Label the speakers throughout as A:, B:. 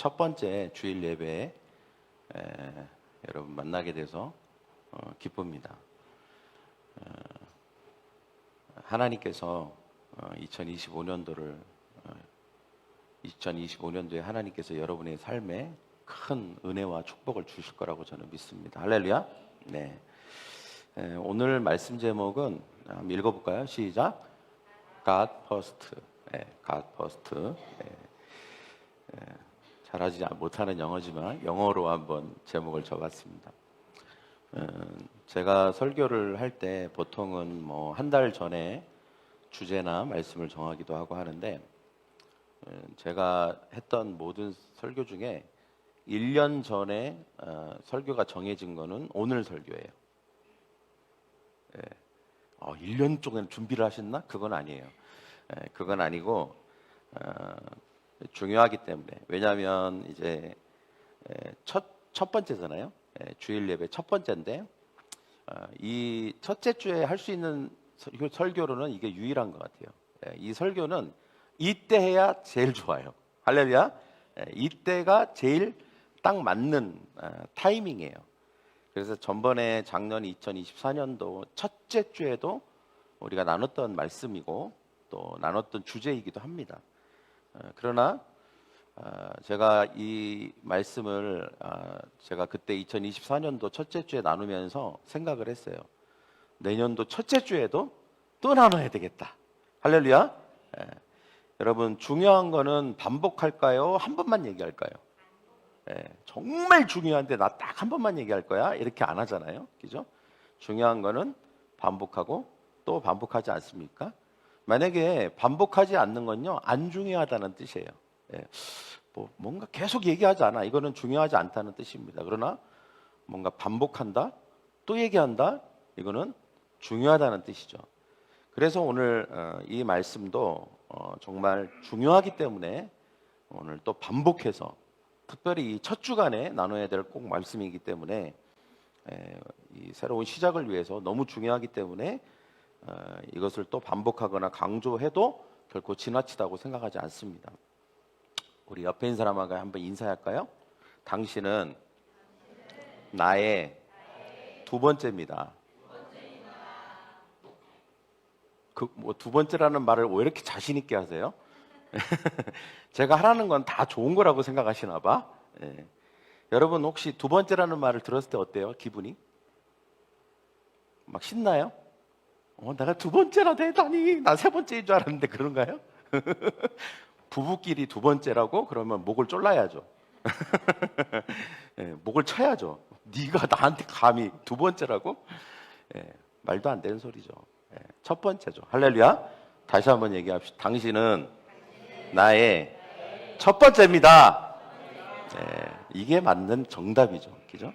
A: 첫 번째 주일 예배에 여러분 만나게 돼서 기쁩니다. 하나님께서 2025년도에 하나님께서 여러분의 삶에 큰 은혜와 축복을 주실 거라고 저는 믿습니다. 할렐루야. 네. 오늘 말씀 제목은 한번 읽어볼까요? 시작. God first. God first. 잘하지 못하는 영어지만 영어로 한번 제목을 적었습니다. 제가 설교를 할 때 보통은 뭐 한 달 전에 주제나 말씀을 정하기도 하고 하는데, 제가 했던 모든 설교 중에 1년 전에 설교가 정해진 거는 오늘 설교예요. 1년 동안 준비를 하셨나? 그건 아니에요. 그건 아니고 중요하기 때문에. 왜냐하면 이제 첫 번째잖아요. 주일 예배 첫 번째인데, 이 첫째 주에 할 수 있는 설교로는 이게 유일한 것 같아요. 이 설교는 이때 해야 제일 좋아요. 할렐루야. 이때가 제일 딱 맞는 타이밍이에요. 그래서 전번에 작년 2024년도 첫째 주에도 우리가 나눴던 말씀이고 또 나눴던 주제이기도 합니다. 그러나 제가 이 말씀을 제가 그때 2024년도 첫째 주에 나누면서 생각을 했어요. 내년도 첫째 주에도 또 나눠야 되겠다. 할렐루야. 여러분, 중요한 거는 반복할까요? 한 번만 얘기할까요? 정말 중요한데 나 딱 한 번만 얘기할 거야? 이렇게 안 하잖아요. 그죠? 중요한 거는 반복하고 또 반복하지 않습니까? 만약에 반복하지 않는 건요, 안 중요하다는 뜻이에요. 뭔가 계속 얘기하지 않아. 이거는 중요하지 않다는 뜻입니다. 그러나 뭔가 반복한다, 또 얘기한다, 이거는 중요하다는 뜻이죠. 그래서 오늘 이 말씀도 정말 중요하기 때문에 오늘 또 반복해서, 특별히 이 첫 주간에 나눠야 될 꼭 말씀이기 때문에, 이 새로운 시작을 위해서 너무 중요하기 때문에 이것을 또 반복하거나 강조해도 결코 지나치다고 생각하지 않습니다. 우리 옆에 있는 사람하고 한번 인사할까요? 당신은 나의 두 번째입니다. 두 번째라는 말을 왜 이렇게 자신 있게 하세요? 제가 하라는 건 다 좋은 거라고 생각하시나 봐. 여러분, 혹시 두 번째라는 말을 들었을 때 어때요? 기분이? 막 신나요? 내가 두 번째나 되다니, 나 세 번째인 줄 알았는데. 그런가요? 부부끼리 두 번째라고? 그러면 목을 졸라야죠. 목을 쳐야죠. 네가 나한테 감히 두 번째라고? 말도 안 되는 소리죠. 첫 번째죠. 할렐루야. 다시 한번 얘기합시다. 당신은 나의 첫 번째입니다. 이게 맞는 정답이죠. 그죠?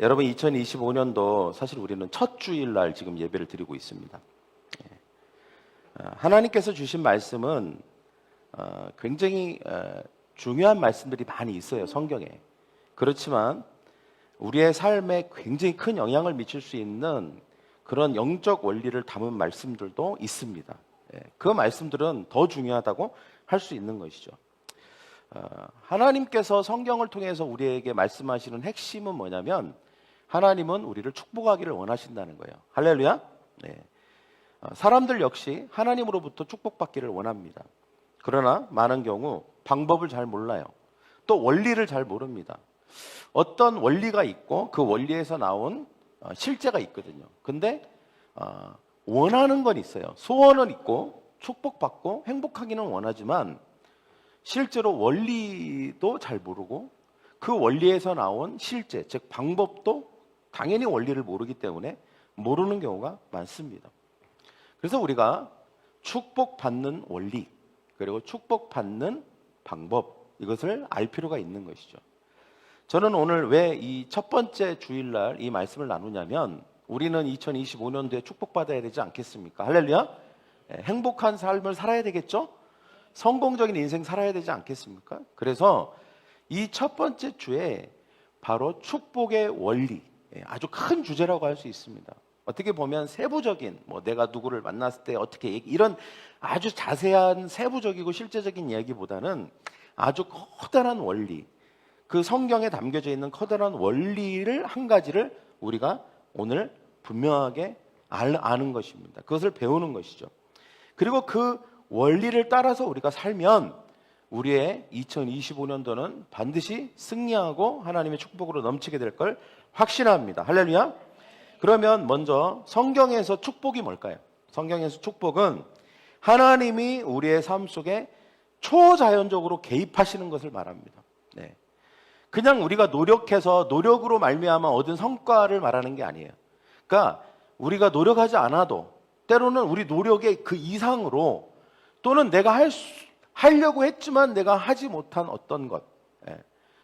A: 여러분, 2025년도 사실 우리는 첫 주일날 지금 예배를 드리고 있습니다. 하나님께서 주신 말씀은 굉장히 중요한 말씀들이 많이 있어요, 성경에. 그렇지만 우리의 삶에 굉장히 큰 영향을 미칠 수 있는 그런 영적 원리를 담은 말씀들도 있습니다. 그 말씀들은 더 중요하다고 할 수 있는 것이죠. 하나님께서 성경을 통해서 우리에게 말씀하시는 핵심은 뭐냐면, 하나님은 우리를 축복하기를 원하신다는 거예요. 할렐루야. 사람들 역시 하나님으로부터 축복받기를 원합니다. 그러나 많은 경우 방법을 잘 몰라요. 또 원리를 잘 모릅니다. 어떤 원리가 있고 그 원리에서 나온 실제가 있거든요. 근데 원하는 건 있어요. 소원은 있고 축복받고 행복하기는 원하지만 실제로 원리도 잘 모르고 그 원리에서 나온 실제, 즉 방법도 당연히 원리를 모르기 때문에 모르는 경우가 많습니다. 그래서 우리가 축복받는 원리, 그리고 축복받는 방법, 이것을 알 필요가 있는 것이죠. 저는 오늘 왜 이 첫 번째 주일날 이 말씀을 나누냐면, 우리는 2025년도에 축복받아야 되지 않겠습니까? 할렐루야. 행복한 삶을 살아야 되겠죠? 성공적인 인생 살아야 되지 않겠습니까? 그래서 이 첫 번째 주에 바로 축복의 원리, 아주 큰 주제라고 할 수 있습니다. 어떻게 보면 세부적인, 내가 누구를 만났을 때 어떻게 이런 아주 자세한 세부적이고 실제적인 이야기보다는 아주 커다란 원리, 그 성경에 담겨져 있는 커다란 원리를 한 가지를 우리가 오늘 분명하게 아는 것입니다. 그것을 배우는 것이죠. 그리고 그 원리를 따라서 우리가 살면 우리의 2025년도는 반드시 승리하고 하나님의 축복으로 넘치게 될 걸 확신합니다. 할렐루야. 그러면 먼저 성경에서 축복이 뭘까요? 성경에서 축복은 하나님이 우리의 삶 속에 초자연적으로 개입하시는 것을 말합니다. 네. 그냥 우리가 노력해서 노력으로 말미암아 얻은 성과를 말하는 게 아니에요. 그러니까 우리가 노력하지 않아도 때로는 우리 노력의 그 이상으로 또는 내가 하려고 했지만 내가 하지 못한 어떤 것,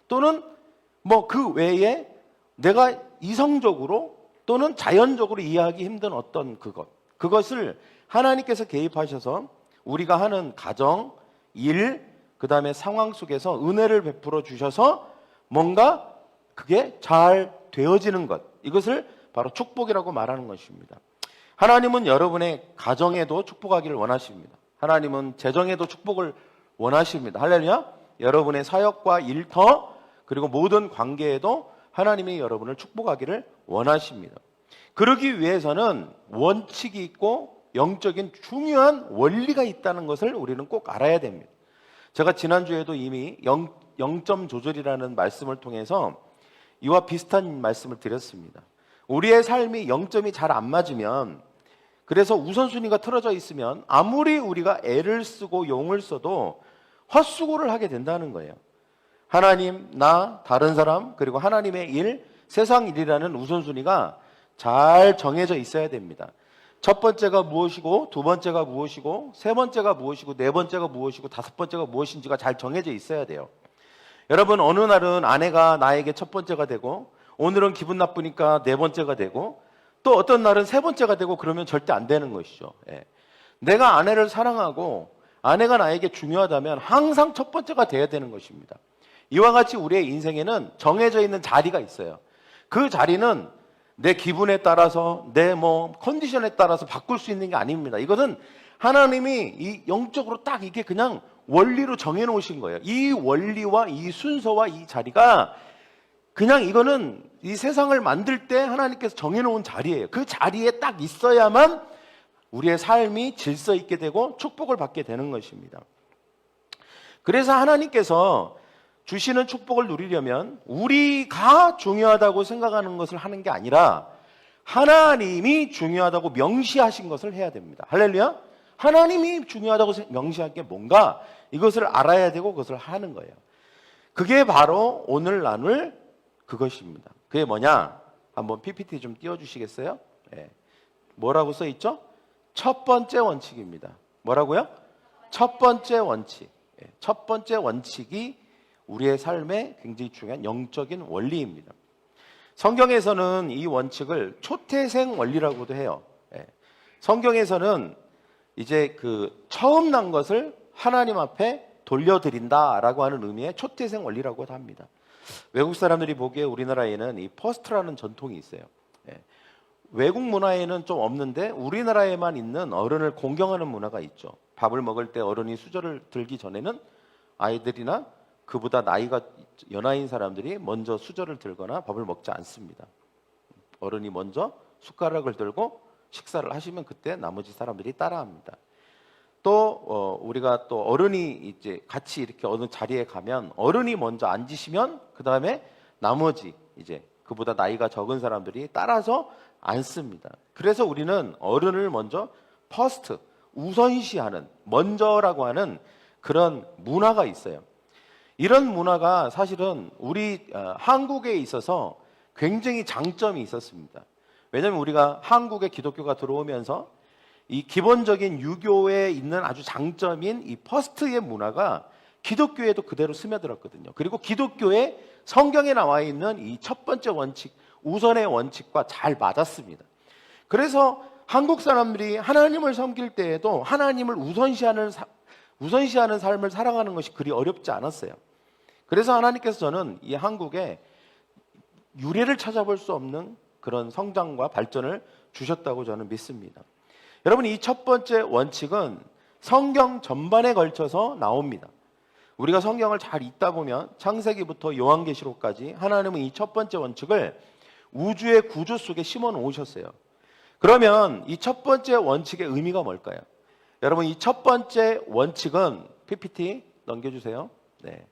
A: 또는 뭐 그 외에 내가 이성적으로 또는 자연적으로 이해하기 힘든 어떤 그것을 하나님께서 개입하셔서 우리가 하는 가정, 일, 그 다음에 상황 속에서 은혜를 베풀어 주셔서 뭔가 그게 잘 되어지는 것, 이것을 바로 축복이라고 말하는 것입니다. 하나님은 여러분의 가정에도 축복하기를 원하십니다. 하나님은 재정에도 축복을 원하십니다. 할렐루야. 여러분의 사역과 일터 그리고 모든 관계에도 하나님이 여러분을 축복하기를 원하십니다. 그러기 위해서는 원칙이 있고 영적인 중요한 원리가 있다는 것을 우리는 꼭 알아야 됩니다. 제가 지난주에도 이미 0점 조절이라는 말씀을 통해서 이와 비슷한 말씀을 드렸습니다. 우리의 삶이 0점이 잘 안 맞으면, 그래서 우선순위가 틀어져 있으면 아무리 우리가 애를 쓰고 용을 써도 헛수고를 하게 된다는 거예요. 하나님, 나, 다른 사람, 그리고 하나님의 일, 세상 일이라는 우선순위가 잘 정해져 있어야 됩니다. 첫 번째가 무엇이고, 두 번째가 무엇이고, 세 번째가 무엇이고, 네 번째가 무엇이고, 다섯 번째가 무엇인지가 잘 정해져 있어야 돼요. 여러분, 어느 날은 아내가 나에게 첫 번째가 되고, 오늘은 기분 나쁘니까 네 번째가 되고, 또 어떤 날은 세 번째가 되고, 그러면 절대 안 되는 것이죠. 내가 아내를 사랑하고 아내가 나에게 중요하다면 항상 첫 번째가 돼야 되는 것입니다. 이와 같이 우리의 인생에는 정해져 있는 자리가 있어요. 그 자리는 내 기분에 따라서 내 컨디션에 따라서 바꿀 수 있는 게 아닙니다. 이것은 하나님이 이 영적으로 딱 이게 그냥 원리로 정해 놓으신 거예요. 이 원리와 이 순서와 이 자리가 그냥 이거는 이 세상을 만들 때 하나님께서 정해 놓은 자리예요. 그 자리에 딱 있어야만 우리의 삶이 질서 있게 되고 축복을 받게 되는 것입니다. 그래서 하나님께서 주시는 축복을 누리려면 우리가 중요하다고 생각하는 것을 하는 게 아니라 하나님이 중요하다고 명시하신 것을 해야 됩니다. 할렐루야. 하나님이 중요하다고 명시한 게 뭔가 이것을 알아야 되고 그것을 하는 거예요. 그게 바로 오늘 나눌 그것입니다. 그게 뭐냐? 한번 PPT 좀 띄워주시겠어요? 뭐라고 써있죠? 첫 번째 원칙입니다. 뭐라고요? 첫 번째 원칙. 첫 번째 원칙이 우리의 삶에 굉장히 중요한 영적인 원리입니다. 성경에서는 이 원칙을 초태생 원리라고도 해요. 성경에서는 이제 그 처음 난 것을 하나님 앞에 돌려드린다라고 하는 의미의 초태생 원리라고도 합니다. 외국 사람들이 보기에 우리나라에는 이 퍼스트라는 전통이 있어요. 외국 문화에는 좀 없는데 우리나라에만 있는 어른을 공경하는 문화가 있죠. 밥을 먹을 때 어른이 수저를 들기 전에는 아이들이나 그보다 나이가 연하인 사람들이 먼저 수저를 들거나 밥을 먹지 않습니다. 어른이 먼저 숟가락을 들고 식사를 하시면 그때 나머지 사람들이 따라합니다. 또 우리가 또 어른이 이제 같이 이렇게 어느 자리에 가면 어른이 먼저 앉으시면 그 다음에 나머지 이제 그보다 나이가 적은 사람들이 따라서 앉습니다. 그래서 우리는 어른을 먼저 퍼스트, 우선시하는, 먼저라고 하는 그런 문화가 있어요. 이런 문화가 사실은 우리 한국에 있어서 굉장히 장점이 있었습니다. 왜냐하면 우리가 한국에 기독교가 들어오면서 이 기본적인 유교에 있는 아주 장점인 이 퍼스트의 문화가 기독교에도 그대로 스며들었거든요. 그리고 기독교의 성경에 나와 있는 이 첫 번째 원칙, 우선의 원칙과 잘 맞았습니다. 그래서 한국 사람들이 하나님을 섬길 때에도 하나님을 우선시하는 삶을 살아가는 것이 그리 어렵지 않았어요. 그래서 하나님께서 저는 이 한국에 유래를 찾아볼 수 없는 그런 성장과 발전을 주셨다고 저는 믿습니다. 여러분, 이 첫 번째 원칙은 성경 전반에 걸쳐서 나옵니다. 우리가 성경을 잘 읽다 보면 창세기부터 요한계시록까지 하나님은 이 첫 번째 원칙을 우주의 구조 속에 심어 놓으셨어요. 그러면 이 첫 번째 원칙의 의미가 뭘까요? 여러분, 이 첫 번째 원칙은 PPT 넘겨주세요. 네.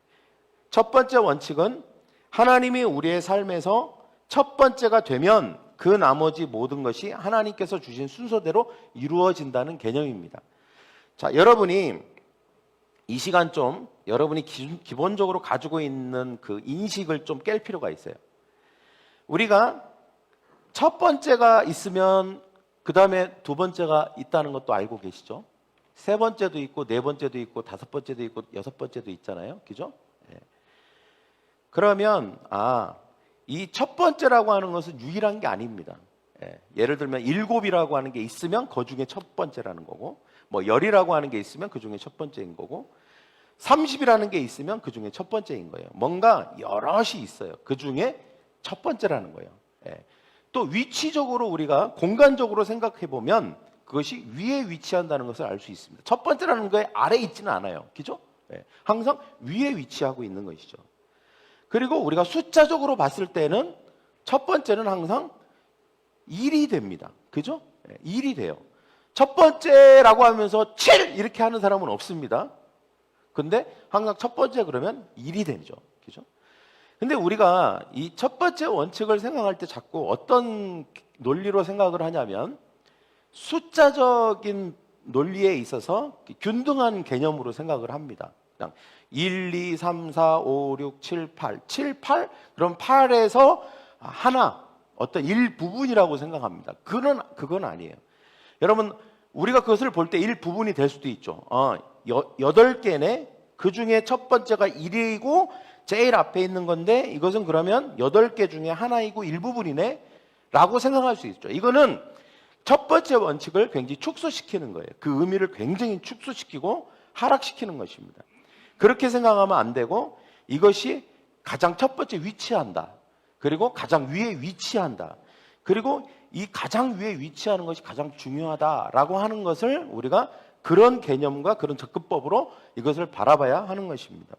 A: 첫 번째 원칙은 하나님이 우리의 삶에서 첫 번째가 되면 그 나머지 모든 것이 하나님께서 주신 순서대로 이루어진다는 개념입니다. 자, 여러분이 이 시간 좀 여러분이 기본적으로 가지고 있는 그 인식을 좀 깰 필요가 있어요. 우리가 첫 번째가 있으면 그 다음에 두 번째가 있다는 것도 알고 계시죠? 세 번째도 있고 네 번째도 있고 다섯 번째도 있고 여섯 번째도 있잖아요. 그죠? 예. 그러면 이 첫 번째라고 하는 것은 유일한 게 아닙니다. 예. 예를 들면 7이라고 하는 게 있으면 그 중에 첫 번째라는 거고, 뭐 10이라고 하는 게 있으면 그 중에 첫 번째인 거고, 30이라는 게 있으면 그 중에 첫 번째인 거예요. 뭔가 여럿이 있어요. 그 중에 첫 번째라는 거예요. 예. 또 위치적으로 우리가 공간적으로 생각해 보면 그것이 위에 위치한다는 것을 알 수 있습니다. 첫 번째라는 거에 아래에 있지는 않아요. 그죠? 예. 항상 위에 위치하고 있는 것이죠. 그리고 우리가 숫자적으로 봤을 때는 첫 번째는 항상 1이 됩니다. 그죠? 예. 1이 돼요. 첫 번째라고 하면서 7 이렇게 하는 사람은 없습니다. 근데 항상 첫 번째 그러면 1이 되죠. 그죠? 근데 우리가 이 첫 번째 원칙을 생각할 때 자꾸 어떤 논리로 생각을 하냐면 숫자적인 논리에 있어서 균등한 개념으로 생각을 합니다. 그냥 1, 2, 3, 4, 5, 6, 7, 8. 7, 8? 그럼 8에서 하나, 어떤 일부분이라고 생각합니다. 그건 아니에요. 여러분, 우리가 그것을 볼 때 일부분이 될 수도 있죠. 8개네? 그 중에 첫 번째가 1이고 제일 앞에 있는 건데 이것은 그러면 8개 중에 하나이고 일부분이네? 라고 생각할 수 있죠. 이거는 첫 번째 원칙을 굉장히 축소시키는 거예요. 그 의미를 굉장히 축소시키고 하락시키는 것입니다. 그렇게 생각하면 안 되고 이것이 가장 첫 번째 위치한다. 그리고 가장 위에 위치한다. 그리고 이 가장 위에 위치하는 것이 가장 중요하다라고 하는 것을 우리가 그런 개념과 그런 접근법으로 이것을 바라봐야 하는 것입니다.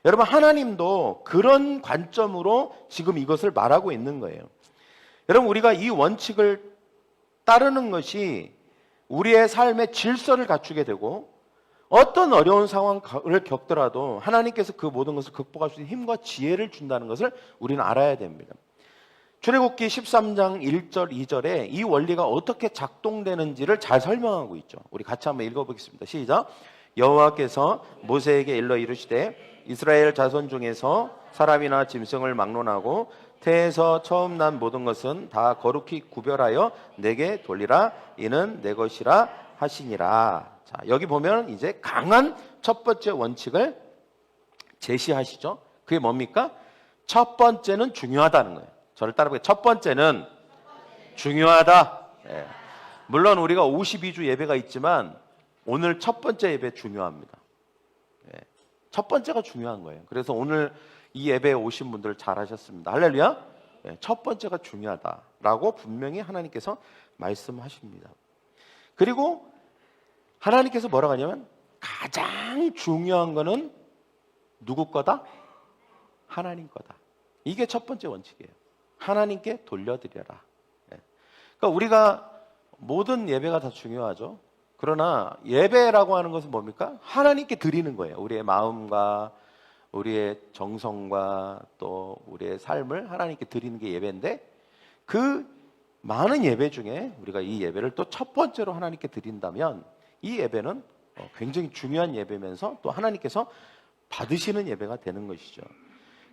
A: 여러분, 하나님도 그런 관점으로 지금 이것을 말하고 있는 거예요. 여러분, 우리가 이 원칙을 따르는 것이 우리의 삶의 질서를 갖추게 되고 어떤 어려운 상황을 겪더라도 하나님께서 그 모든 것을 극복할 수 있는 힘과 지혜를 준다는 것을 우리는 알아야 됩니다. 출애굽기 13장 1절 2절에 이 원리가 어떻게 작동되는지를 잘 설명하고 있죠. 우리 같이 한번 읽어보겠습니다. 시작. 여호와께서 모세에게 일러 이르시되 이스라엘 자손 중에서 사람이나 짐승을 막론하고 태에서 처음 난 모든 것은 다 거룩히 구별하여 내게 돌리라. 이는 내 것이라 하시니라. 자, 여기 보면 이제 강한 첫 번째 원칙을 제시하시죠. 그게 뭡니까? 첫 번째는 중요하다는 거예요. 저를 따라보게. 첫 번째는 중요하다. 예. 물론 우리가 52주 예배가 있지만 오늘 첫 번째 예배 중요합니다. 예. 첫 번째가 중요한 거예요. 그래서 오늘 이 예배에 오신 분들 잘하셨습니다. 할렐루야. 예. 첫 번째가 중요하다라고 분명히 하나님께서 말씀하십니다. 그리고 하나님께서 뭐라고 하냐면 가장 중요한 거는 누구 거다? 하나님 거다. 이게 첫 번째 원칙이에요. 하나님께 돌려드려라. 그러니까 우리가 모든 예배가 다 중요하죠. 그러나 예배라고 하는 것은 뭡니까? 하나님께 드리는 거예요. 우리의 마음과 우리의 정성과 또 우리의 삶을 하나님께 드리는 게 예배인데 그 많은 예배 중에 우리가 이 예배를 또 첫 번째로 하나님께 드린다면 이 예배는 굉장히 중요한 예배면서 또 하나님께서 받으시는 예배가 되는 것이죠.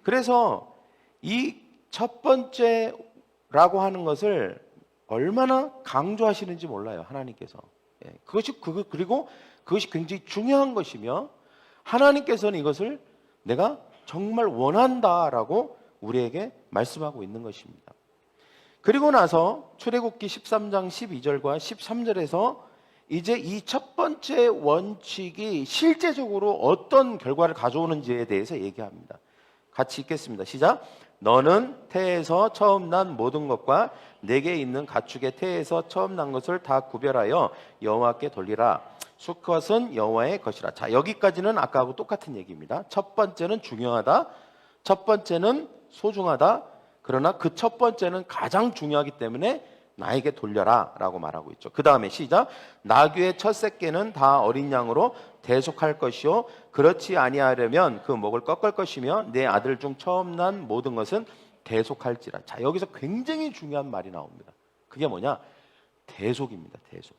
A: 그래서 이 첫 번째라고 하는 것을 얼마나 강조하시는지 몰라요, 하나님께서. 그리고 그것이 굉장히 중요한 것이며 하나님께서는 이것을 내가 정말 원한다라고 우리에게 말씀하고 있는 것입니다. 그리고 나서 출애굽기 13장 12절과 13절에서 이제 이 첫 번째 원칙이 실제적으로 어떤 결과를 가져오는지에 대해서 얘기합니다. 같이 읽겠습니다. 시작. 너는 태에서 처음 난 모든 것과 내게 있는 가축의 태에서 처음 난 것을 다 구별하여 여호와께 돌리라. 수컷은 여호와의 것이라. 자, 여기까지는 아까하고 똑같은 얘기입니다. 첫 번째는 중요하다. 첫 번째는 소중하다. 그러나 그 첫 번째는 가장 중요하기 때문에 나에게 돌려라 라고 말하고 있죠. 그 다음에 시작. 나귀의 첫 새끼는 다 어린 양으로 대속할 것이요 그렇지 아니하려면 그 목을 꺾을 것이며 내 아들 중 처음 난 모든 것은 대속할지라. 자, 여기서 굉장히 중요한 말이 나옵니다. 그게 뭐냐? 대속입니다. 대속.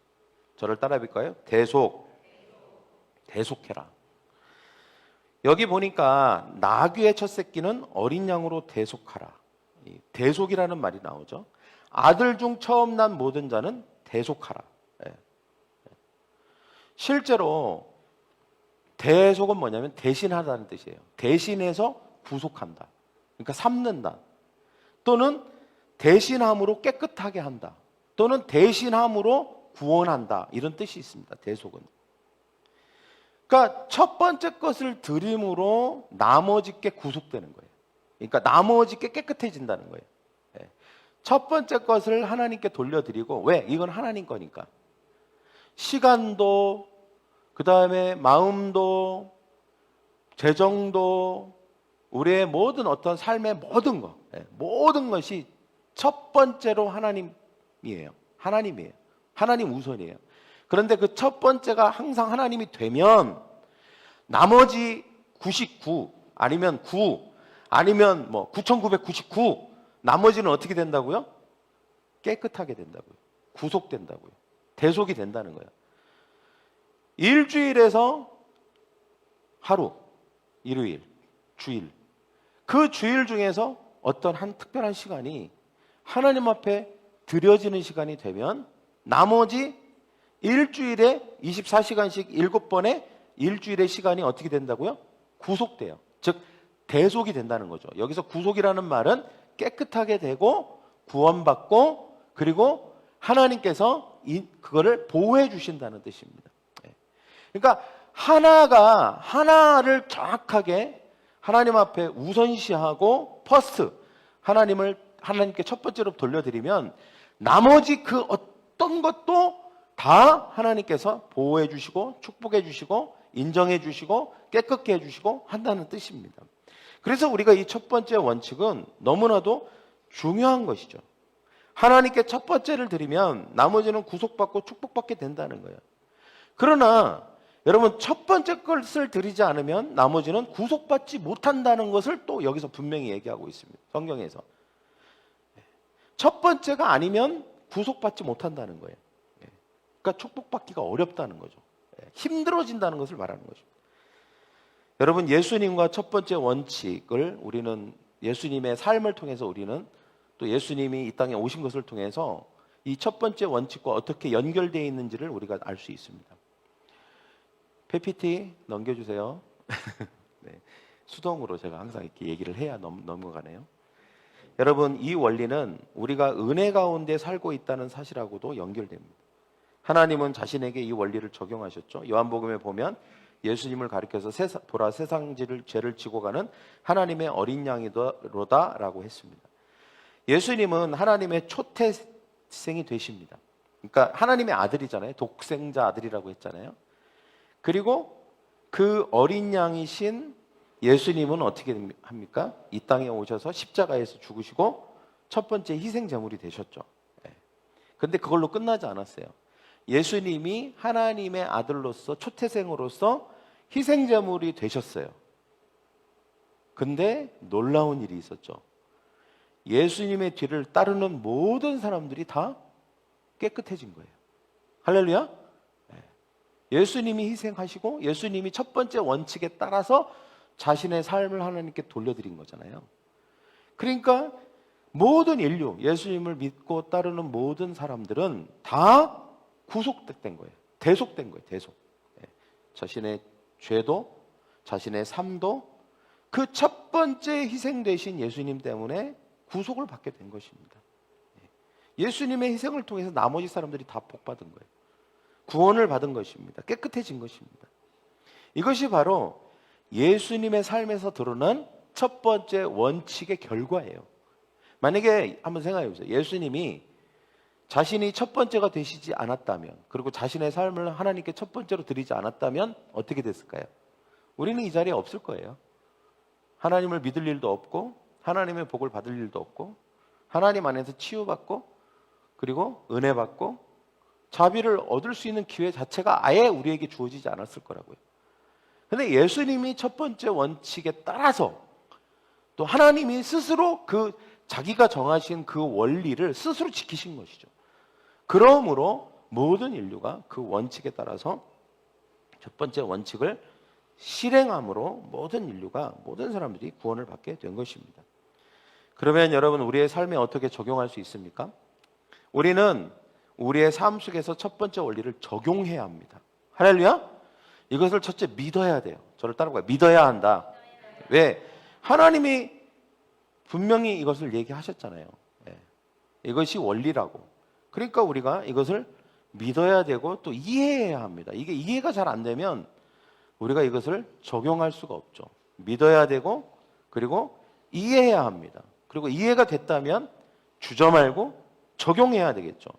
A: 저를 따라해 볼까요? 대속. 대속해라. 여기 보니까 나귀의 첫 새끼는 어린 양으로 대속하라. 대속이라는 말이 나오죠. 아들 중 처음 난 모든 자는 대속하라. 실제로 대속은 뭐냐면 대신하다는 뜻이에요. 대신해서 구속한다. 그러니까 삼는다. 또는 대신함으로 깨끗하게 한다. 또는 대신함으로 구원한다. 이런 뜻이 있습니다. 대속은. 그러니까 첫 번째 것을 드림으로 나머지 게 구속되는 거예요. 그러니까 나머지 게 깨끗해진다는 거예요. 첫 번째 것을 하나님께 돌려드리고, 왜? 이건 하나님 거니까. 시간도, 그 다음에 마음도, 재정도, 우리의 모든 어떤 삶의 모든 것, 모든 것이 첫 번째로 하나님이에요. 하나님이에요. 하나님 우선이에요. 그런데 그 첫 번째가 항상 하나님이 되면 나머지 99 아니면 9 아니면 뭐 9999 나머지는 어떻게 된다고요? 깨끗하게 된다고요. 구속된다고요. 대속이 된다는 거예요. 일주일에서 하루, 일요일, 주일. 그 주일 중에서 어떤 한 특별한 시간이 하나님 앞에 드려지는 시간이 되면 나머지 일주일에 24시간씩 7번의 일주일의 시간이 어떻게 된다고요? 구속돼요. 즉 대속이 된다는 거죠. 여기서 구속이라는 말은 깨끗하게 되고 구원받고 그리고 하나님께서 그거를 보호해 주신다는 뜻입니다. 그러니까 하나를 정확하게 하나님 앞에 우선시하고 퍼스트 하나님께 첫 번째로 돌려드리면 나머지 그 어떤 것도 다 하나님께서 보호해 주시고 축복해 주시고 인정해 주시고 깨끗게 해 주시고 한다는 뜻입니다. 그래서 우리가 이 첫 번째 원칙은 너무나도 중요한 것이죠. 하나님께 첫 번째를 드리면 나머지는 구속받고 축복받게 된다는 거예요. 그러나 여러분 첫 번째 것을 드리지 않으면 나머지는 구속받지 못한다는 것을 또 여기서 분명히 얘기하고 있습니다. 성경에서. 첫 번째가 아니면 구속받지 못한다는 거예요. 그러니까 축복받기가 어렵다는 거죠. 힘들어진다는 것을 말하는 거죠. 여러분 예수님과 첫 번째 원칙을 우리는 예수님의 삶을 통해서 우리는 또 예수님이 이 땅에 오신 것을 통해서 이 첫 번째 원칙과 어떻게 연결되어 있는지를 우리가 알 수 있습니다. PPT 넘겨주세요. 네, 수동으로 제가 항상 이렇게 얘기를 해야 넘어가네요. 여러분 이 원리는 우리가 은혜 가운데 살고 있다는 사실하고도 연결됩니다. 하나님은 자신에게 이 원리를 적용하셨죠. 요한복음에 보면 예수님을 가리켜서 보라 세상 죄를 지고 가는 하나님의 어린 양이로다라고 했습니다. 예수님은 하나님의 초태생이 되십니다. 그러니까 하나님의 아들이잖아요. 독생자 아들이라고 했잖아요. 그리고 그 어린 양이신 예수님은 어떻게 합니까? 이 땅에 오셔서 십자가에서 죽으시고 첫 번째 희생 제물이 되셨죠. 그런데 그걸로 끝나지 않았어요. 예수님이 하나님의 아들로서 초태생으로서 희생 제물이 되셨어요. 근데 놀라운 일이 있었죠. 예수님의 뒤를 따르는 모든 사람들이 다 깨끗해진 거예요. 할렐루야. 예수님이 희생하시고 예수님이 첫 번째 원칙에 따라서 자신의 삶을 하나님께 돌려드린 거잖아요. 그러니까 모든 인류, 예수님을 믿고 따르는 모든 사람들은 다 구속된 거예요. 대속된 거예요. 대속. 자신의 죄도 자신의 삶도 그 첫 번째 희생되신 예수님 때문에 구속을 받게 된 것입니다. 예수님의 희생을 통해서 나머지 사람들이 다 복받은 거예요. 구원을 받은 것입니다. 깨끗해진 것입니다. 이것이 바로 예수님의 삶에서 드러난 첫 번째 원칙의 결과예요. 만약에 한번 생각해 보세요. 예수님이 자신이 첫 번째가 되시지 않았다면, 그리고 자신의 삶을 하나님께 첫 번째로 드리지 않았다면 어떻게 됐을까요? 우리는 이 자리에 없을 거예요. 하나님을 믿을 일도 없고, 하나님의 복을 받을 일도 없고, 하나님 안에서 치유받고, 그리고 은혜 받고 자비를 얻을 수 있는 기회 자체가 아예 우리에게 주어지지 않았을 거라고요. 근데 예수님이 첫 번째 원칙에 따라서 또 하나님이 스스로 그 자기가 정하신 그 원리를 스스로 지키신 것이죠. 그러므로 모든 인류가 그 원칙에 따라서 첫 번째 원칙을 실행함으로 모든 인류가, 모든 사람들이 구원을 받게 된 것입니다. 그러면 여러분, 우리의 삶에 어떻게 적용할 수 있습니까? 우리는 우리의 삶 속에서 첫 번째 원리를 적용해야 합니다. 할렐루야? 이것을 첫째 믿어야 돼요. 저를 따라가요. 믿어야 한다. 왜? 하나님이 분명히 이것을 얘기하셨잖아요. 네. 이것이 원리라고. 그러니까 우리가 이것을 믿어야 되고 또 이해해야 합니다. 이게 이해가 잘 안 되면 우리가 이것을 적용할 수가 없죠. 믿어야 되고, 그리고 이해해야 합니다. 그리고 이해가 됐다면 주저 말고 적용해야 되겠죠.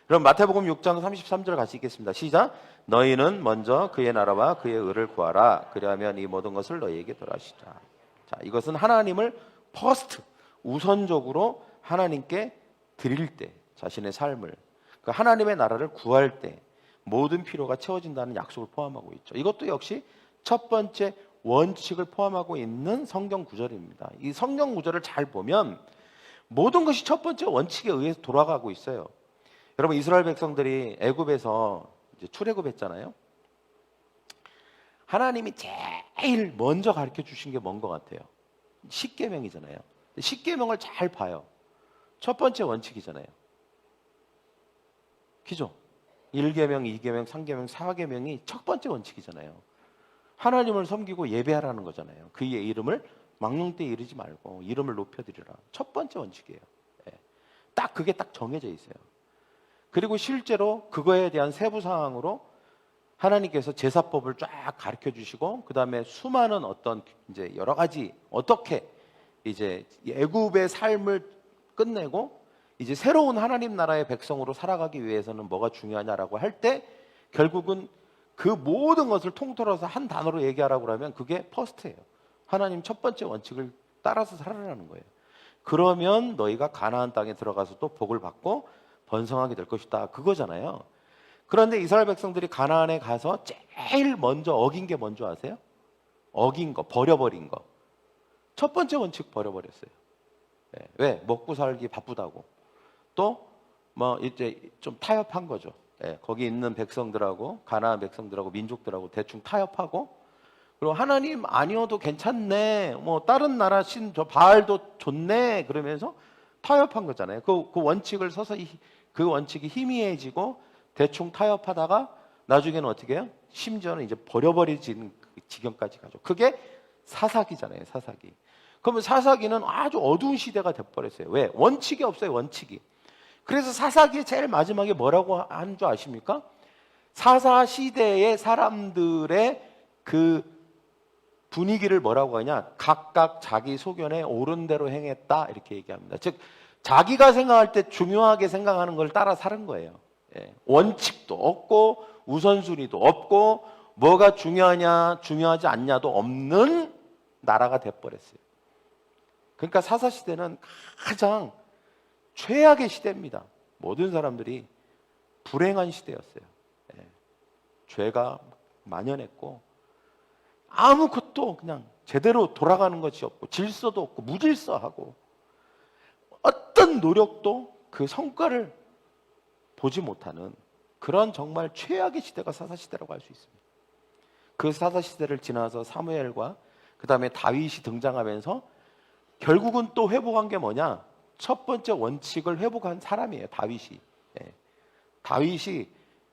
A: 그럼 마태복음 6장 33절 같이 읽겠습니다. 시작. 너희는 먼저 그의 나라와 그의 의를 구하라. 그리하면 이 모든 것을 너희에게 더하시리라. 자, 이것은 하나님을 퍼스트, 우선적으로 하나님께 드릴 때, 자신의 삶을, 그 하나님의 나라를 구할 때 모든 필요가 채워진다는 약속을 포함하고 있죠. 이것도 역시 첫 번째 원칙을 포함하고 있는 성경 구절입니다. 이 성경 구절을 잘 보면 모든 것이 첫 번째 원칙에 의해서 돌아가고 있어요. 여러분, 이스라엘 백성들이 애굽에서 이제 출애굽했잖아요. 하나님이 제일 먼저 가르쳐 주신 게 뭔 것 같아요? 십계명이잖아요. 십계명을 잘 봐요. 첫 번째 원칙이잖아요. 그죠? 1계명, 2계명, 3계명, 4계명이 첫 번째 원칙이잖아요. 하나님을 섬기고 예배하라는 거잖아요. 그의 이름을 망령되이 이르지 말고 이름을 높여드리라. 첫 번째 원칙이에요. 예. 딱 그게 딱 정해져 있어요. 그리고 실제로 그거에 대한 세부 사항으로 하나님께서 제사법을 쫙 가르쳐 주시고, 그 다음에 수많은 어떤 이제 여러 가지 어떻게 이제 애굽의 삶을 끝내고 이제 새로운 하나님 나라의 백성으로 살아가기 위해서는 뭐가 중요하냐라고 할 때 결국은 그 모든 것을 통틀어서 한 단어로 얘기하라고 하면 그게 퍼스트예요. 하나님 첫 번째 원칙을 따라서 살아라는 거예요. 그러면 너희가 가나안 땅에 들어가서도 복을 받고 번성하게 될 것이다. 그거잖아요. 그런데 이스라엘 백성들이 가나안에 가서 제일 먼저 어긴 게 뭔지 아세요? 어긴 거, 버려버린 거. 첫 번째 원칙 버려버렸어요. 네. 왜? 먹고 살기 바쁘다고. 또 뭐 이제 좀 타협한 거죠. 네. 거기 있는 백성들하고, 가나안 백성들하고, 민족들하고 대충 타협하고, 그리고 하나님 아니어도 괜찮네, 뭐 다른 나라 신 저 바알도 좋네, 그러면서 타협한 거잖아요. 그 원칙을 서서히, 그 원칙이 희미해지고 대충 타협하다가 나중에는 어떻게 해요? 심지어는 이제 버려버리는 지경까지 가죠. 그게 사사기잖아요. 사사기. 그러면 사사기는 아주 어두운 시대가 돼버렸어요. 왜? 원칙이 없어요. 원칙이. 그래서 사사기의 제일 마지막에 뭐라고 한 줄 아십니까? 사사 시대의 사람들의 그 분위기를 뭐라고 하냐? 각각 자기 소견에 옳은 대로 행했다, 이렇게 얘기합니다. 즉 자기가 생각할 때 중요하게 생각하는 걸 따라 사는 거예요. 예. 원칙도 없고 우선순위도 없고 뭐가 중요하냐 중요하지 않냐도 없는 나라가 돼버렸어요. 그러니까 사사시대는 가장 최악의 시대입니다. 모든 사람들이 불행한 시대였어요. 예. 죄가 만연했고 아무것도 그냥 제대로 돌아가는 것이 없고 질서도 없고 무질서하고 어떤 노력도 그 성과를 보지 못하는 그런 정말 최악의 시대가 사사시대라고 할 수 있습니다. 그 사사시대를 지나서 사무엘과 그 다음에 다윗이 등장하면서 결국은 또 회복한 게 뭐냐? 첫 번째 원칙을 회복한 사람이에요. 다윗이. 예. 다윗이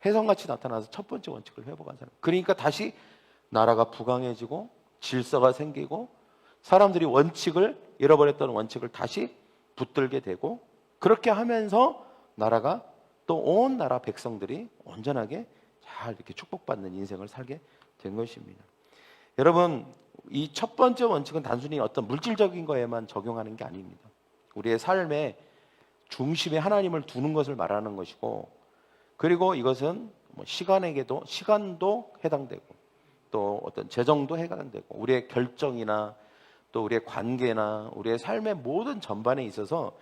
A: 혜성같이 나타나서 첫 번째 원칙을 회복한 사람. 그러니까 다시 나라가 부강해지고 질서가 생기고 사람들이 원칙을, 잃어버렸던 원칙을 다시 붙들게 되고, 그렇게 하면서 나라가 또 온 나라 백성들이 온전하게 잘 이렇게 축복받는 인생을 살게 된 것입니다. 여러분, 이 첫 번째 원칙은 단순히 어떤 물질적인 거에만 적용하는 게 아닙니다. 우리의 삶에 중심에 하나님을 두는 것을 말하는 것이고, 그리고 이것은 뭐 시간도 해당되고 또 어떤 재정도 해당되고 우리의 결정이나 또 우리의 관계나 우리의 삶의 모든 전반에 있어서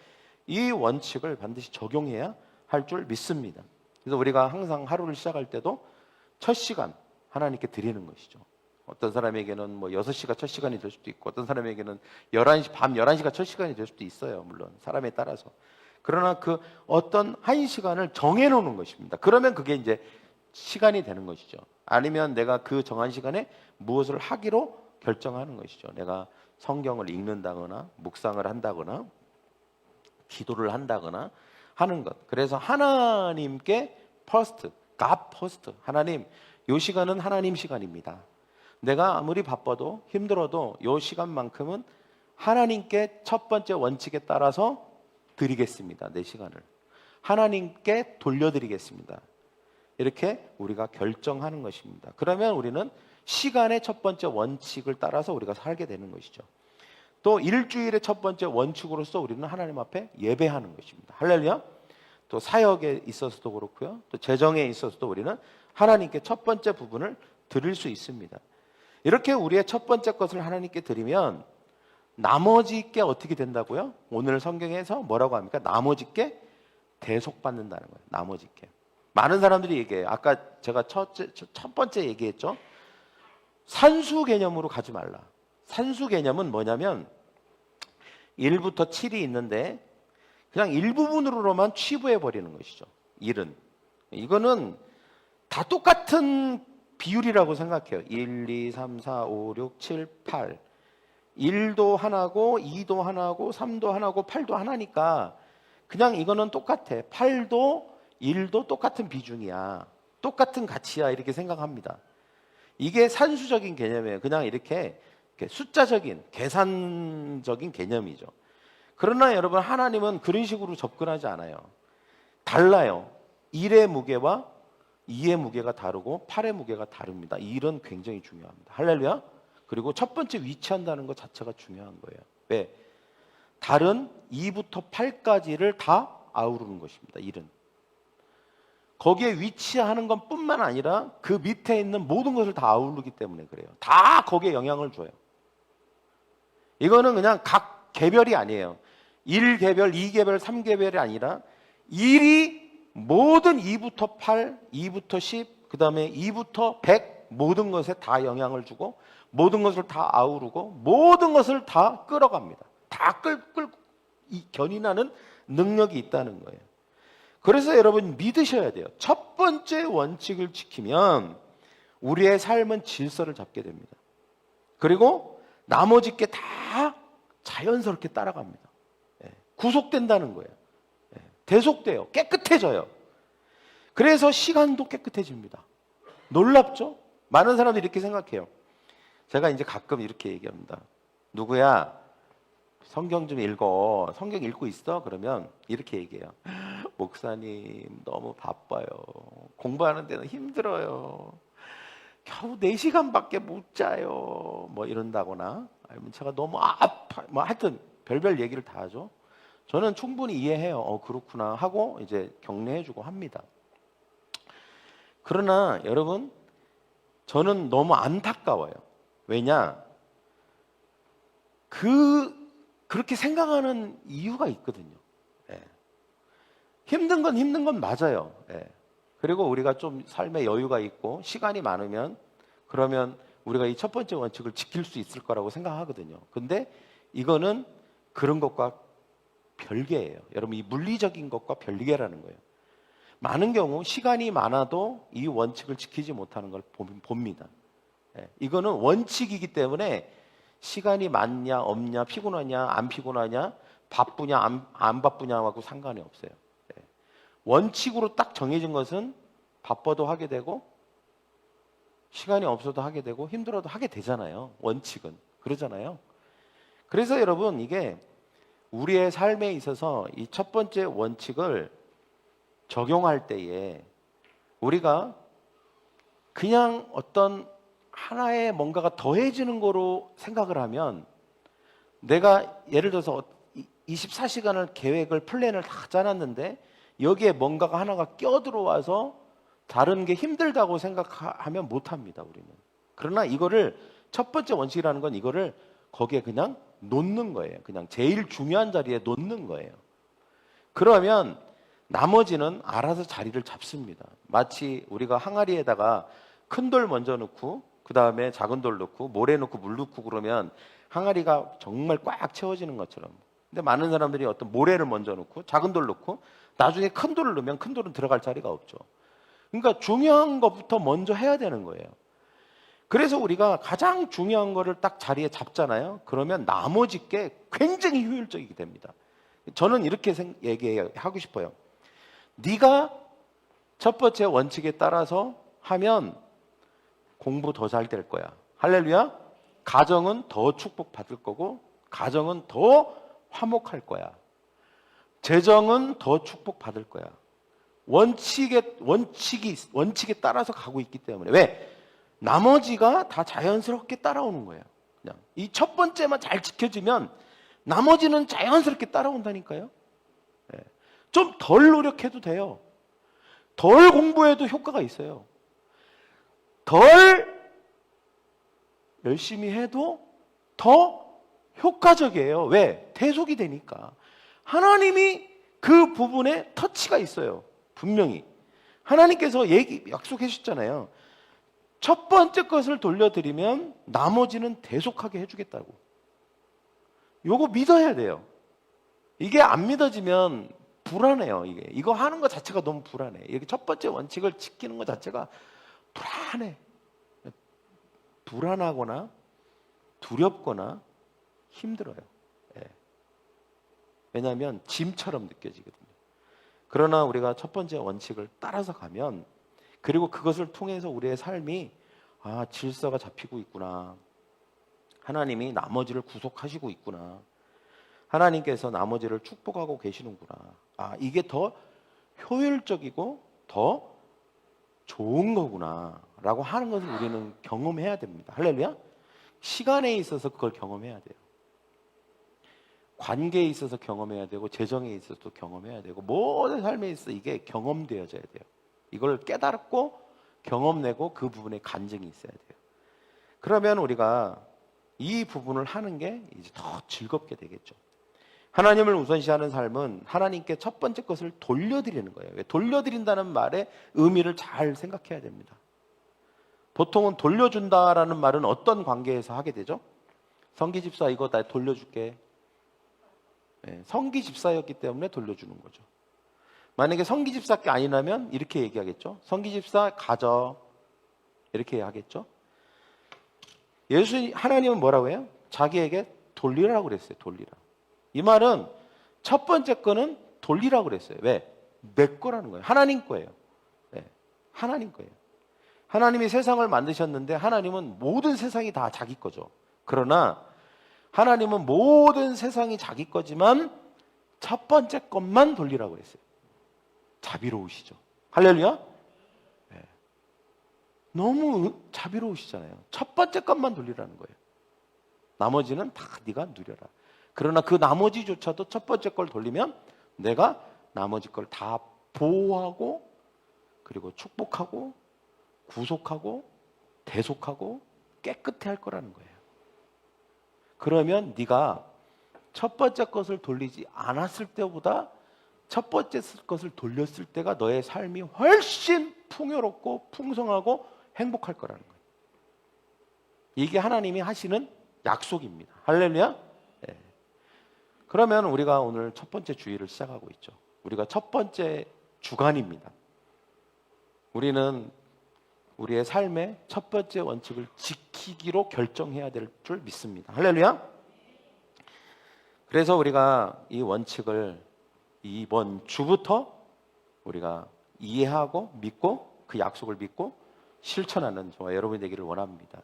A: 이 원칙을 반드시 적용해야 할 줄 믿습니다. 그래서 우리가 항상 하루를 시작할 때도 첫 시간 하나님께 드리는 것이죠. 어떤 사람에게는 뭐 6시가 첫 시간이 될 수도 있고 어떤 사람에게는 밤 11시가 첫 시간이 될 수도 있어요. 물론 사람에 따라서. 그러나 그 어떤 한 시간을 정해 놓는 것입니다. 그러면 그게 이제 시간이 되는 것이죠. 아니면 내가 그 정한 시간에 무엇을 하기로 결정하는 것이죠. 내가 성경을 읽는다거나 묵상을 한다거나 기도를 한다거나 하는 것. 그래서 하나님께 퍼스트, God 퍼스트. 하나님, 이 시간은 하나님 시간입니다. 내가 아무리 바빠도 힘들어도 이 시간만큼은 하나님께 첫 번째 원칙에 따라서 드리겠습니다. 내 시간을 하나님께 돌려드리겠습니다. 이렇게 우리가 결정하는 것입니다. 그러면 우리는 시간의 첫 번째 원칙을 따라서 우리가 살게 되는 것이죠. 또 일주일의 첫 번째 원칙으로서 우리는 하나님 앞에 예배하는 것입니다. 할렐루야. 또 사역에 있어서도 그렇고요. 또 재정에 있어서도 우리는 하나님께 첫 번째 부분을 드릴 수 있습니다. 이렇게 우리의 첫 번째 것을 하나님께 드리면 나머지 게 어떻게 된다고요? 오늘 성경에서 뭐라고 합니까? 나머지 게 대속받는다는 거예요. 나머지 게. 많은 사람들이 얘기해요. 아까 제가 첫 번째 얘기했죠. 산수 개념으로 가지 말라. 산수 개념은 뭐냐면 1부터 7이 있는데 그냥 일부분으로만 치부해 버리는 것이죠. 1은. 이거는 다 똑같은 비율이라고 생각해요. 1, 2, 3, 4, 5, 6, 7, 8. 1도 하나고 2도 하나고 3도 하나고 8도 하나니까 그냥 이거는 똑같아. 8도 1도 똑같은 비중이야. 똑같은 가치야. 이렇게 생각합니다. 이게 산수적인 개념이에요. 그냥 이렇게 숫자적인 계산적인 개념이죠. 그러나 여러분 하나님은 그런 식으로 접근하지 않아요. 달라요. 1의 무게와 2의 무게가 다르고 8의 무게가 다릅니다. 1은 굉장히 중요합니다. 할렐루야. 그리고 첫 번째 위치한다는 것 자체가 중요한 거예요. 왜? 달은 2부터 8까지를 다 아우르는 것입니다. 1은. 거기에 위치하는 것 뿐만 아니라 그 밑에 있는 모든 것을 다 아우르기 때문에 그래요. 다 거기에 영향을 줘요. 이거는 그냥 각 개별이 아니에요. 1개별, 2개별, 3개별이 아니라 1이 모든 2부터 8, 2부터 10, 그 다음에 2부터 100 모든 것에 다 영향을 주고 모든 것을 다 아우르고 모든 것을 다 끌어갑니다. 다 끌고 견인하는 능력이 있다는 거예요. 그래서 여러분 믿으셔야 돼요. 첫 번째 원칙을 지키면 우리의 삶은 질서를 잡게 됩니다. 그리고 나머지 게 다 자연스럽게 따라갑니다. 구속된다는 거예요. 대속돼요. 깨끗해져요. 그래서 시간도 깨끗해집니다. 놀랍죠? 많은 사람들이 이렇게 생각해요. 제가 이제 가끔 이렇게 얘기합니다. 누구야? 성경 좀 읽어. 성경 읽고 있어? 그러면 이렇게 얘기해요. 목사님 너무 바빠요. 공부하는 데는 힘들어요. 겨우 4시간밖에 못 자요. 뭐 이런다거나 아니면 제가 너무 아파. 뭐 하여튼 별별 얘기를 다 하죠. 저는 충분히 이해해요. 그렇구나 하고 이제 격려해주고 합니다. 그러나 여러분 저는 너무 안타까워요. 왜냐? 그렇게 생각하는 이유가 있거든요. 힘든 건 맞아요. 그리고 우리가 좀 삶에 여유가 있고 시간이 많으면 그러면 우리가 이 첫 번째 원칙을 지킬 수 있을 거라고 생각하거든요. 근데 이거는 그런 것과 별개예요. 여러분 이 물리적인 것과 별개라는 거예요. 많은 경우 시간이 많아도 이 원칙을 지키지 못하는 걸 봅니다. 이거는 원칙이기 때문에 시간이 많냐 없냐 피곤하냐 안 피곤하냐 바쁘냐 안 바쁘냐하고 상관이 없어요. 원칙으로 딱 정해진 것은 바빠도 하게 되고 시간이 없어도 하게 되고 힘들어도 하게 되잖아요. 원칙은 그러잖아요. 그래서 여러분 이게 우리의 삶에 있어서 이 첫 번째 원칙을 적용할 때에 우리가 그냥 어떤 하나의 뭔가가 더해지는 거로 생각을 하면 내가 예를 들어서 24시간을 계획을 플랜을 다 짜놨는데 여기에 뭔가가 하나가 껴들어와서 다른 게 힘들다고 생각하면 못합니다, 우리는. 그러나 이거를 첫 번째 원칙이라는 건 이거를 거기에 그냥 놓는 거예요. 그냥 제일 중요한 자리에 놓는 거예요. 그러면 나머지는 알아서 자리를 잡습니다. 마치 우리가 항아리에다가 큰 돌 먼저 넣고 그 다음에 작은 돌 넣고 모래 넣고 물 넣고 그러면 항아리가 정말 꽉 채워지는 것처럼. 근데 많은 사람들이 어떤 모래를 먼저 넣고 작은 돌 넣고 나중에 큰 돌을 넣으면 큰 돌은 들어갈 자리가 없죠. 그러니까 중요한 것부터 먼저 해야 되는 거예요. 그래서 우리가 가장 중요한 거를 딱 자리에 잡잖아요. 그러면 나머지 게 굉장히 효율적이게 됩니다. 저는 이렇게 얘기하고 싶어요. 네가 첫 번째 원칙에 따라서 하면 공부 더 잘 될 거야. 할렐루야. 가정은 더 축복받을 거고 가정은 더 화목할 거야. 재정은 더 축복받을 거야. 원칙에 따라서 가고 있기 때문에. 왜? 나머지가 다 자연스럽게 따라오는 거예요. 그냥 이 첫 번째만 잘 지켜지면 나머지는 자연스럽게 따라온다니까요. 네. 좀 덜 노력해도 돼요. 덜 공부해도 효과가 있어요. 덜 열심히 해도 더 효과적이에요. 왜? 대속이 되니까. 하나님이 그 부분에 터치가 있어요. 분명히. 하나님께서 약속해 주셨잖아요. 첫 번째 것을 돌려드리면 나머지는 대속하게 해주겠다고. 요거 믿어야 돼요. 이게 안 믿어지면 불안해요. 이거 하는 것 자체가 너무 불안해. 이렇게 첫 번째 원칙을 지키는 것 자체가 불안해. 불안하거나 두렵거나 힘들어요. 예. 왜냐하면 짐처럼 느껴지거든요. 그러나 우리가 첫 번째 원칙을 따라서 가면 그리고 그것을 통해서 우리의 삶이 질서가 잡히고 있구나. 하나님이 나머지를 구속하시고 있구나. 하나님께서 나머지를 축복하고 계시는구나. 이게 더 효율적이고 더 좋은 거구나 라고 하는 것을 우리는 경험해야 됩니다. 할렐루야. 시간에 있어서 그걸 경험해야 돼요. 관계에 있어서 경험해야 되고 재정에 있어서도 경험해야 되고 모든 삶에 있어서 이게 경험되어져야 돼요. 이걸 깨달고 경험내고 그 부분에 간증이 있어야 돼요. 그러면 우리가 이 부분을 하는 게 이제 더 즐겁게 되겠죠. 하나님을 우선시하는 삶은 하나님께 첫 번째 것을 돌려드리는 거예요. 왜? 돌려드린다는 말의 의미를 잘 생각해야 됩니다. 보통은 돌려준다라는 말은 어떤 관계에서 하게 되죠? 성기집사 이거 다 돌려줄게. 네, 성기집사였기 때문에 돌려주는 거죠. 만약에 성기집사께 아니라면 이렇게 얘기하겠죠. 성기집사 가져. 이렇게 하겠죠. 하나님은 뭐라고 해요? 자기에게 돌리라고 그랬어요. 돌리라. 이 말은 첫 번째 거는 돌리라고 그랬어요. 왜? 내 거라는 거예요. 하나님 거예요. 네, 하나님 거예요. 하나님이 세상을 만드셨는데 하나님은 모든 세상이 다 자기 거죠. 그러나 하나님은 모든 세상이 자기 거지만 첫 번째 것만 돌리라고 그랬어요. 자비로우시죠. 할렐루야. 네. 너무 자비로우시잖아요. 첫 번째 것만 돌리라는 거예요. 나머지는 다 네가 누려라. 그러나 그 나머지조차도 첫 번째 걸 돌리면 내가 나머지 걸 다 보호하고 그리고 축복하고 구속하고 대속하고 깨끗해 할 거라는 거예요. 그러면 네가 첫 번째 것을 돌리지 않았을 때보다 첫 번째 것을 돌렸을 때가 너의 삶이 훨씬 풍요롭고 풍성하고 행복할 거라는 거예요. 이게 하나님이 하시는 약속입니다. 할렐루야. 네. 그러면 우리가 오늘 첫 번째 주일을 시작하고 있죠. 우리가 첫 번째 주간입니다. 우리는 우리의 삶의 첫 번째 원칙을 지키기로 결정해야 될 줄 믿습니다. 할렐루야. 그래서 우리가 이 원칙을 이번 주부터 우리가 이해하고 믿고 그 약속을 믿고 실천하는 저와 여러분이 되기를 원합니다.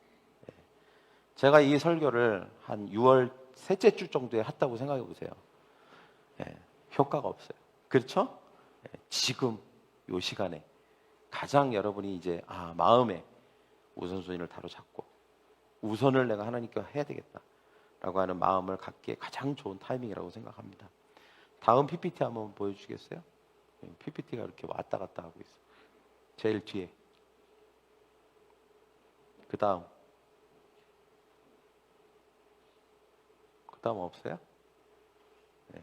A: 제가 이 설교를 한 6월 셋째 주 정도에 했다고 생각해 보세요. 효과가 없어요. 그렇죠? 지금 이 시간에 가장 여러분이 이제 마음에 우선순위를 다뤄잡고 우선을 내가 하나님께 해야 되겠다 라고 하는 마음을 갖기에 가장 좋은 타이밍이라고 생각합니다. 다음 PPT 한번 보여주시겠어요? PPT가 이렇게 왔다 갔다 하고 있어요. 제일 뒤에. 그 다음 없어요? 네.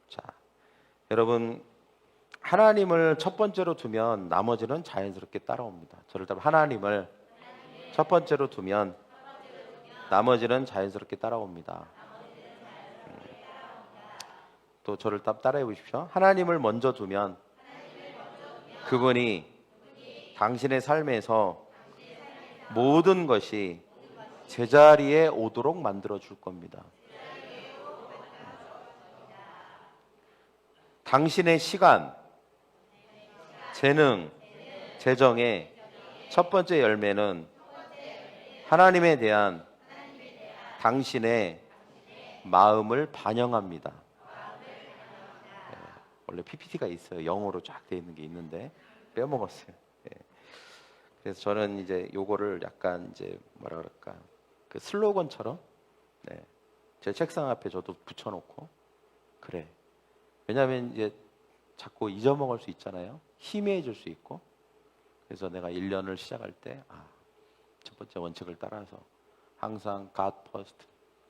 A: 자, 여러분, 하나님을 첫 번째로 두면 나머지는 자연스럽게 따라옵니다. 저를 따라 하나님을 첫 번째로 두면 나머지는 자연스럽게 따라옵니다. 또 저를 따라해 보십시오. 하나님을 먼저 두면 그분이 당신의 삶에서 모든 것이 제자리에 오도록 만들어 줄 겁니다. 당신의 시간, 재능, 재정의 첫 번째 열매는 하나님에 대한 당신의 마음을 반영합니다. 원래 PPT가 있어요. 영어로 쫙 되어 있는 게 있는데 빼먹었어요. 그래서 저는 이제 요거를 약간 이제 뭐라 그럴까, 그 슬로건처럼 제 책상 앞에 저도 붙여놓고, 그래. 왜냐하면 이제 자꾸 잊어먹을 수 있잖아요. 희미해질 수 있고. 그래서 내가 1년을 시작할 때 첫 번째 원칙을 따라서 항상 God first,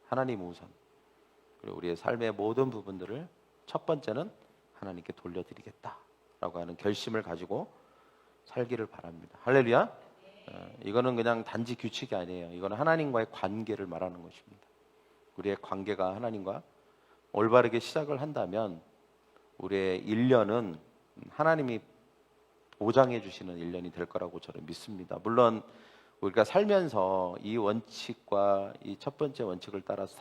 A: 하나님 우선, 그리고 우리의 삶의 모든 부분들을 첫 번째는 하나님께 돌려드리겠다라고 하는 결심을 가지고 살기를 바랍니다. 할렐루야. 이거는 그냥 단지 규칙이 아니에요. 이거는 하나님과의 관계를 말하는 것입니다. 우리의 관계가 하나님과 올바르게 시작을 한다면 우리의 1년은 하나님이 보장해 주시는 1년이 될 거라고 저는 믿습니다. 물론 우리가 살면서 이 원칙과 이 첫 번째 원칙을 따라서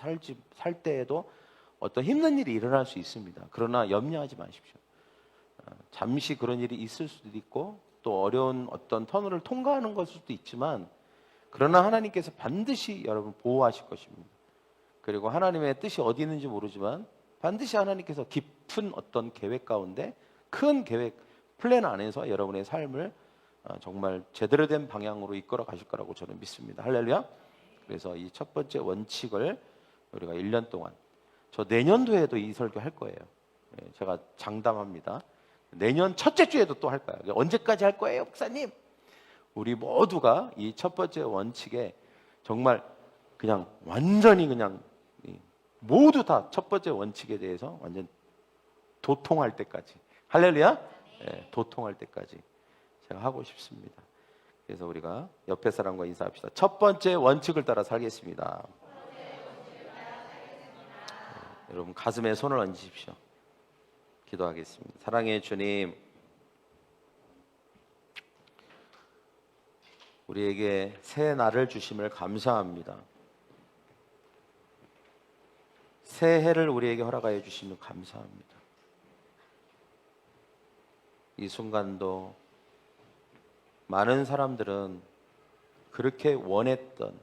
A: 살 때에도 어떤 힘든 일이 일어날 수 있습니다. 그러나 염려하지 마십시오. 잠시 그런 일이 있을 수도 있고 또 어려운 어떤 터널을 통과하는 것일 수도 있지만, 그러나 하나님께서 반드시 여러분 보호하실 것입니다. 그리고 하나님의 뜻이 어디 있는지 모르지만 반드시 하나님께서 깊은 어떤 계획 가운데, 큰 계획, 플랜 안에서 여러분의 삶을 정말 제대로 된 방향으로 이끌어 가실 거라고 저는 믿습니다. 할렐루야. 그래서 이 첫 번째 원칙을 우리가 1년 동안, 저 내년도에도 이 설교 할 거예요. 제가 장담합니다. 내년 첫째 주에도 또 할 거예요. 언제까지 할 거예요, 목사님? 우리 모두가 이 첫 번째 원칙에 정말 그냥 완전히 그냥 모두 다 첫 번째 원칙에 대해서 완전 도통할 때까지, 할렐루야, 도통할 때까지 제가 하고 싶습니다. 그래서 우리가 옆에 사람과 인사합시다. 첫 번째 원칙을 따라 살겠습니다. 여러분 가슴에 손을 얹으십시오. 기도하겠습니다. 사랑의 주님, 우리에게 새 날을 주심을 감사합니다. 새 해를 우리에게 허락하여 주시면 감사합니다. 이 순간도 많은 사람들은 그렇게 원했던,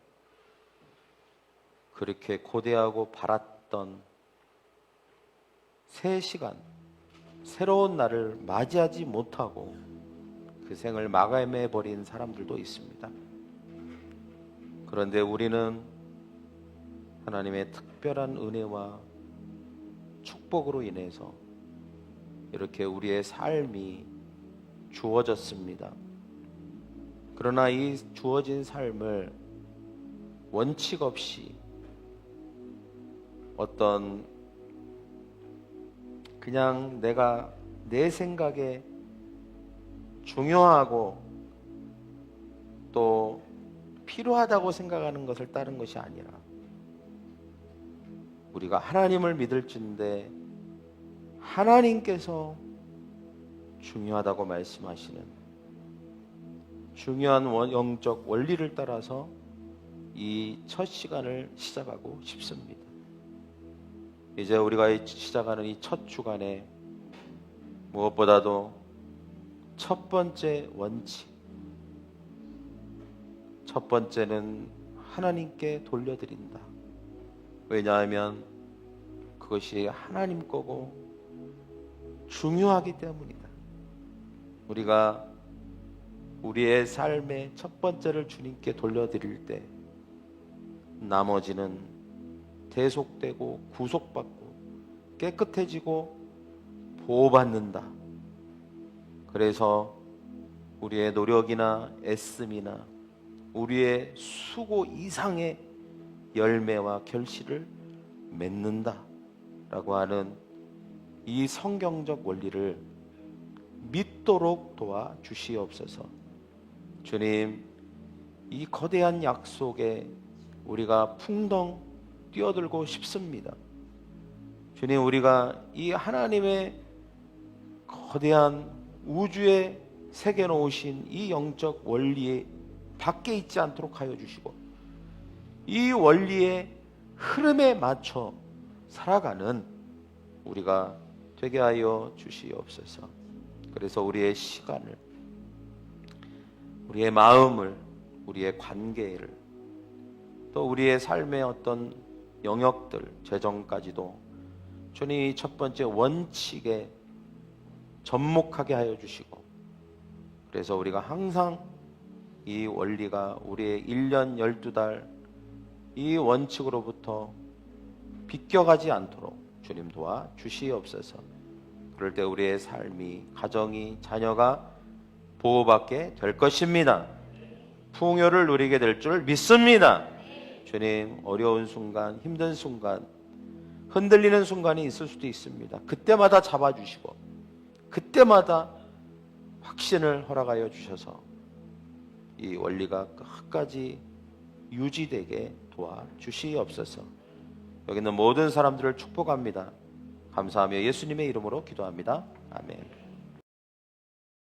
A: 그렇게 고대하고 바랐던 새 시간, 새로운 날을 맞이하지 못하고 그 생을 마감해 버린 사람들도 있습니다. 그런데 우리는 하나님의 특별한 은혜와 축복으로 인해서 이렇게 우리의 삶이 주어졌습니다. 그러나 이 주어진 삶을 원칙 없이 어떤 그냥 내가 내 생각에 중요하고 또 필요하다고 생각하는 것을 따른 것이 아니라, 우리가 하나님을 믿을진데 하나님께서 중요하다고 말씀하시는 중요한 영적 원리를 따라서 이 첫 시간을 시작하고 싶습니다. 이제 우리가 시작하는 이 첫 주간에 무엇보다도 첫 번째 원칙, 첫 번째는 하나님께 돌려드린다. 왜냐하면 그것이 하나님 거고 중요하기 때문이다. 우리가 우리의 삶의 첫 번째를 주님께 돌려드릴 때 나머지는 대속되고 구속받고 깨끗해지고 보호받는다. 그래서 우리의 노력이나 애씀이나 우리의 수고 이상의 열매와 결실을 맺는다 라고 하는 이 성경적 원리를 믿도록 도와주시옵소서. 주님, 이 거대한 약속에 우리가 풍덩 뛰어들고 싶습니다. 주님, 우리가 이 하나님의 거대한 우주에 새겨놓으신 이 영적 원리에 밖에 있지 않도록 하여 주시고 이 원리의 흐름에 맞춰 살아가는 우리가 되게 하여 주시옵소서. 그래서 우리의 시간을, 우리의 마음을, 우리의 관계를, 또 우리의 삶의 어떤 영역들, 재정까지도 주님 이 첫 번째 원칙에 접목하게 하여 주시고, 그래서 우리가 항상 이 원리가 우리의 1년 12달 이 원칙으로부터 비껴가지 않도록 주님 도와 주시옵소서. 그럴 때 우리의 삶이, 가정이, 자녀가 보호받게 될 것입니다. 풍요를 누리게 될 줄 믿습니다. 주님, 어려운 순간, 힘든 순간, 흔들리는 순간이 있을 수도 있습니다. 그때마다 잡아주시고 그때마다 확신을 허락하여 주셔서 이 원리가 끝까지 유지되게 도와주시옵소서. 여기 있는 모든 사람들을 축복합니다. 감사하며 예수님의 이름으로 기도합니다. 아멘.